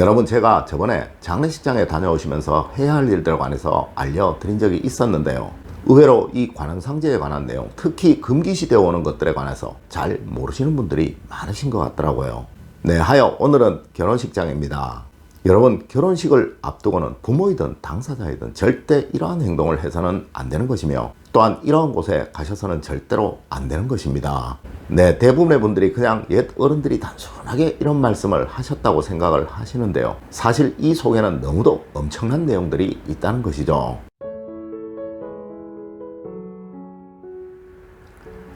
여러분, 제가 저번에 장례식장에 다녀오시면서 해야 할 일들에 관해서 알려드린 적이 있었는데요. 의외로 이 관음상제에 관한 내용, 특히 금기시되어 오는 것들에 관해서 잘 모르시는 분들이 많으신 것 같더라고요. 네, 하여 오늘은 결혼식장입니다. 여러분, 결혼식을 앞두고는 부모이든 당사자이든 절대 이러한 행동을 해서는 안 되는 것이며, 또한 이러한 곳에 가셔서는 절대로 안 되는 것입니다. 네, 대부분의 분들이 그냥 옛 어른들이 단순하게 이런 말씀을 하셨다고 생각을 하시는데요. 사실 이 속에는 너무도 엄청난 내용들이 있다는 것이죠.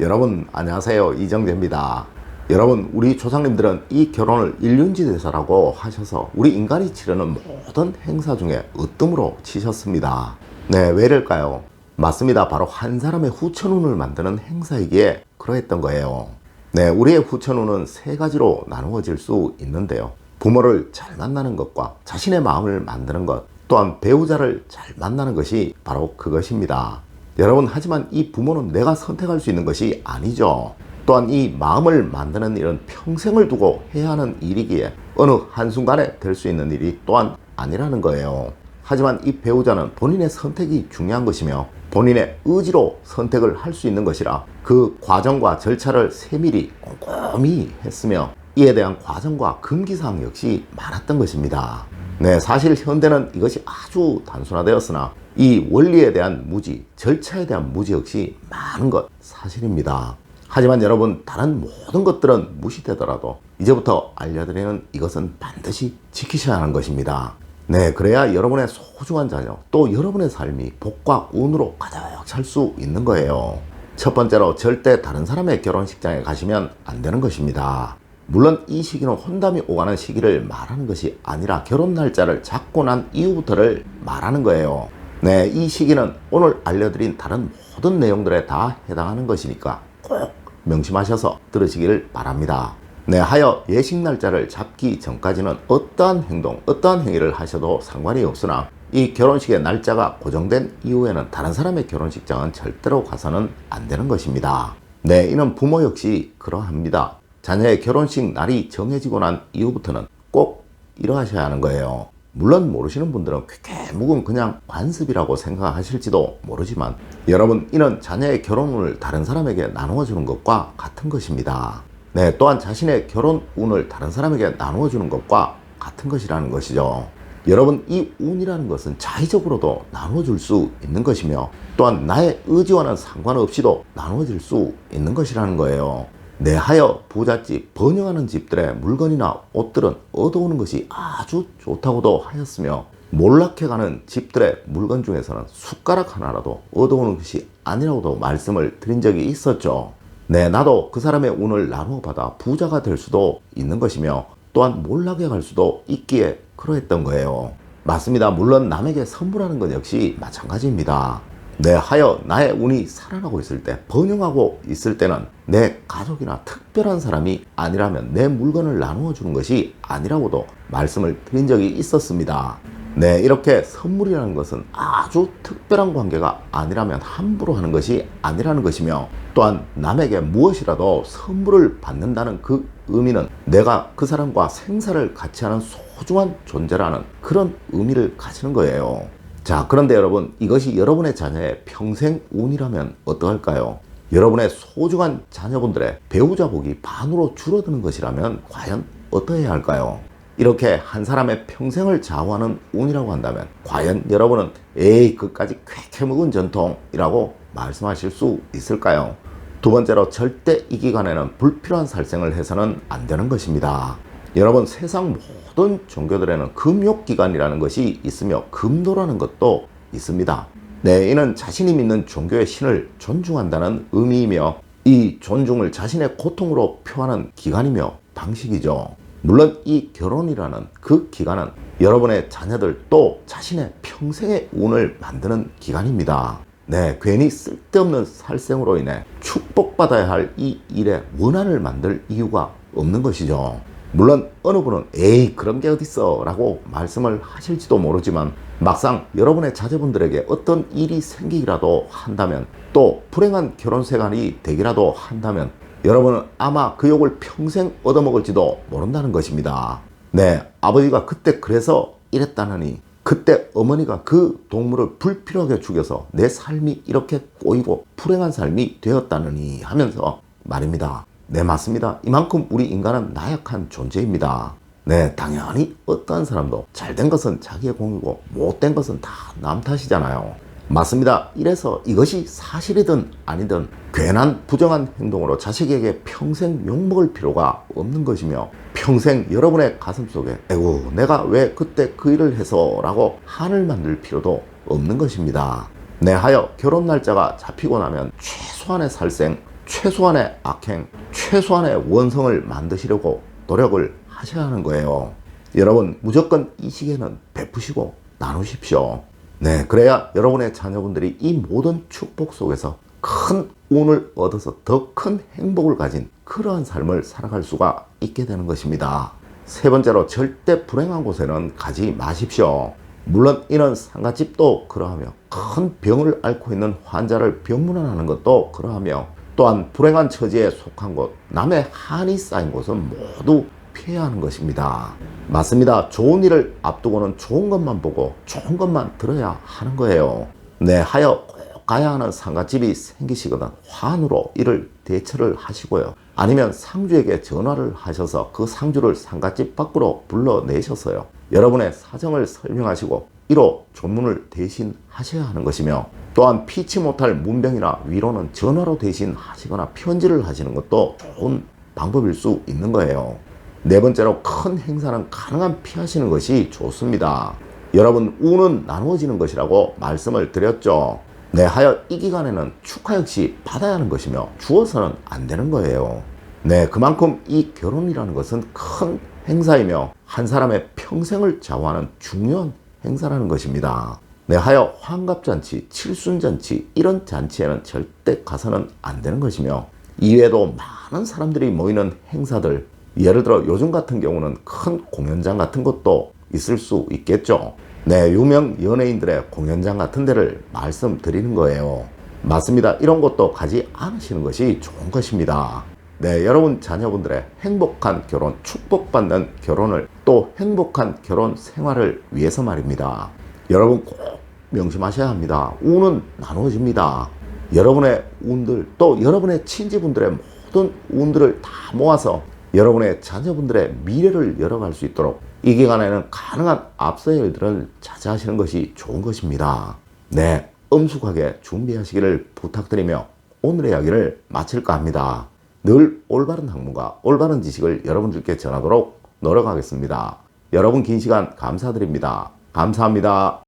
여러분, 안녕하세요. 이정재입니다. 여러분, 우리 조상님들은 이 결혼을 일륜지대사라고 하셔서 우리 인간이 치르는 모든 행사 중에 으뜸으로 치셨습니다. 네, 왜 이럴까요? 맞습니다. 바로 한 사람의 후천운을 만드는 행사이기에 그러했던 거예요. 네, 우리의 후천운은 세 가지로 나누어질 수 있는데요. 부모를 잘 만나는 것과 자신의 마음을 만드는 것, 또한 배우자를 잘 만나는 것이 바로 그것입니다. 여러분, 하지만 이 부모는 내가 선택할 수 있는 것이 아니죠. 또한 이 마음을 만드는 일은 평생을 두고 해야 하는 일이기에 어느 한순간에 될 수 있는 일이 또한 아니라는 거예요. 하지만 이 배우자는 본인의 선택이 중요한 것이며 본인의 의지로 선택을 할 수 있는 것이라 그 과정과 절차를 세밀히 꼼꼼히 했으며 이에 대한 과정과 금기사항 역시 많았던 것입니다. 네, 사실 현대는 이것이 아주 단순화되었으나 이 원리에 대한 무지, 절차에 대한 무지 역시 많은 것 사실입니다. 하지만 여러분, 다른 모든 것들은 무시되더라도 이제부터 알려드리는 이것은 반드시 지키셔야 하는 것입니다. 네, 그래야 여러분의 소중한 자녀, 또 여러분의 삶이 복과 운으로 가득 찰 수 있는 거예요. 첫 번째로, 절대 다른 사람의 결혼식장에 가시면 안 되는 것입니다. 물론 이 시기는 혼담이 오가는 시기를 말하는 것이 아니라 결혼 날짜를 잡고 난 이후부터를 말하는 거예요. 네, 이 시기는 오늘 알려드린 다른 모든 내용들에 다 해당하는 것이니까 꼭 명심하셔서 들으시기를 바랍니다. 네, 하여 예식 날짜를 잡기 전까지는 어떠한 행동, 어떠한 행위를 하셔도 상관이 없으나 이 결혼식의 날짜가 고정된 이후에는 다른 사람의 결혼식장은 절대로 가서는 안 되는 것입니다. 네, 이는 부모 역시 그러합니다. 자녀의 결혼식 날이 정해지고 난 이후부터는 꼭 이러하셔야 하는 거예요. 물론 모르시는 분들은 쾌쾌묵은 그냥 관습이라고 생각하실지도 모르지만 여러분, 이는 자녀의 결혼운을 다른 사람에게 나누어 주는 것과 같은 것입니다. 네, 또한 자신의 결혼 운을 다른 사람에게 나누어 주는 것과 같은 것이라는 것이죠. 여러분, 이 운이라는 것은 자의적으로도 나누어 줄 수 있는 것이며 또한 나의 의지와는 상관없이도 나누어질 수 있는 것이라는 거예요. 네, 하여 부잣집, 번영하는 집들의 물건이나 옷들은 얻어오는 것이 아주 좋다고도 하였으며 몰락해가는 집들의 물건 중에서는 숟가락 하나라도 얻어오는 것이 아니라고도 말씀을 드린 적이 있었죠. 네, 나도 그 사람의 운을 나누어 받아 부자가 될 수도 있는 것이며 또한 몰락해 갈 수도 있기에 그러했던 거예요. 맞습니다. 물론 남에게 선물하는 것 역시 마찬가지입니다. 네, 하여 나의 운이 살아나고 있을 때, 번영하고 있을 때는 내 가족이나 특별한 사람이 아니라면 내 물건을 나누어 주는 것이 아니라고도 말씀을 드린 적이 있었습니다. 네, 이렇게 선물이라는 것은 아주 특별한 관계가 아니라면 함부로 하는 것이 아니라는 것이며 또한 남에게 무엇이라도 선물을 받는다는 그 의미는 내가 그 사람과 생사를 같이 하는 소중한 존재라는 그런 의미를 가지는 거예요. 자, 그런데 여러분, 이것이 여러분의 자녀의 평생 운이라면 어떠할까요? 여러분의 소중한 자녀분들의 배우자 복이 반으로 줄어드는 것이라면 과연 어떠해야 할까요? 이렇게 한 사람의 평생을 좌우하는 운이라고 한다면 과연 여러분은 에이, 그까지 쾌쾌묵은 전통이라고 말씀하실 수 있을까요? 두 번째로, 절대 이 기간에는 불필요한 살생을 해서는 안 되는 것입니다. 여러분, 세상 모든 종교들에는 금욕기간이라는 것이 있으며 금도라는 것도 있습니다. 네, 이는 자신이 믿는 종교의 신을 존중한다는 의미이며 이 존중을 자신의 고통으로 표하는 기간이며 방식이죠. 물론 이 결혼이라는 그 기간은 여러분의 자녀들 또 자신의 평생의 운을 만드는 기간입니다. 네, 괜히 쓸데없는 살생으로 인해 축복받아야 할 이 일에 원한을 만들 이유가 없는 것이죠. 물론 어느 분은 에이, 그런 게 어딨어 라고 말씀을 하실지도 모르지만 막상 여러분의 자제분들에게 어떤 일이 생기기라도 한다면 또 불행한 결혼 생활이 되기라도 한다면 여러분은 아마 그 욕을 평생 얻어먹을지도 모른다는 것입니다. 네, 아버지가 그때 그래서 이랬다느니, 그때 어머니가 그 동물을 불필요하게 죽여서 내 삶이 이렇게 꼬이고 불행한 삶이 되었다느니 하면서 말입니다. 네, 맞습니다. 이만큼 우리 인간은 나약한 존재입니다. 네, 당연히 어떠한 사람도 잘된 것은 자기의 공이고 못된 것은 다 남 탓이잖아요. 맞습니다. 이래서 이것이 사실이든 아니든 괜한 부정한 행동으로 자식에게 평생 욕먹을 필요가 없는 것이며, 평생 여러분의 가슴 속에 에고 내가 왜 그때 그 일을 해서 라고 한을 만들 필요도 없는 것입니다. 네, 하여 결혼 날짜가 잡히고 나면 최소한의 살생, 최소한의 악행, 최소한의 원성을 만드시려고 노력을 하셔야 하는 거예요. 여러분, 무조건 이 시기에는 베푸시고 나누십시오. 네, 그래야 여러분의 자녀분들이 이 모든 축복 속에서 큰 운을 얻어서 더 큰 행복을 가진 그러한 삶을 살아갈 수가 있게 되는 것입니다. 세 번째로, 절대 불행한 곳에는 가지 마십시오. 물론 이는 상갓집도 그러하며, 큰 병을 앓고 있는 환자를 병문안하는 것도 그러하며, 또한 불행한 처지에 속한 곳, 남의 한이 쌓인 곳은 모두 피해야 하는 것입니다. 맞습니다. 좋은 일을 앞두고는 좋은 것만 보고 좋은 것만 들어야 하는 거예요. 네, 하여 꼭 가야 하는 상갓집이 생기시거든 환으로 이를 대처를 하시고요. 아니면 상주에게 전화를 하셔서 그 상주를 상갓집 밖으로 불러내셔서요, 여러분의 사정을 설명하시고 이로 조문을 대신 하셔야 하는 것이며, 또한 피치 못할 문병이나 위로는 전화로 대신 하시거나 편지를 하시는 것도 좋은 방법일 수 있는 거예요. 네 번째로, 큰 행사는 가능한 피하시는 것이 좋습니다. 여러분, 운은 나누어지는 것이라고 말씀을 드렸죠. 네, 하여 이 기간에는 축하 역시 받아야 하는 것이며 주어서는 안 되는 거예요. 네, 그만큼 이 결혼이라는 것은 큰 행사이며 한 사람의 평생을 좌우하는 중요한 행사라는 것입니다. 네, 하여 환갑잔치, 칠순잔치 이런 잔치에는 절대 가서는 안 되는 것이며, 이외에도 많은 사람들이 모이는 행사들, 예를 들어 요즘 같은 경우는 큰 공연장 같은 것도 있을 수 있겠죠. 네, 유명 연예인들의 공연장 같은 데를 말씀드리는 거예요. 맞습니다. 이런 것도 가지 않으시는 것이 좋은 것입니다. 네, 여러분 자녀분들의 행복한 결혼, 축복받는 결혼을, 또 행복한 결혼 생활을 위해서 말입니다. 여러분 꼭 명심하셔야 합니다. 운은 나누어집니다. 여러분의 운들, 또 여러분의 친지분들의 모든 운들을 다 모아서 여러분의 자녀분들의 미래를 열어갈 수 있도록 이 기간에는 가능한 앞서의 일들을 자제하시는 것이 좋은 것입니다. 네, 엄숙하게 준비하시기를 부탁드리며 오늘의 이야기를 마칠까 합니다. 늘 올바른 학문과 올바른 지식을 여러분들께 전하도록 노력하겠습니다. 여러분 긴 시간 감사드립니다. 감사합니다.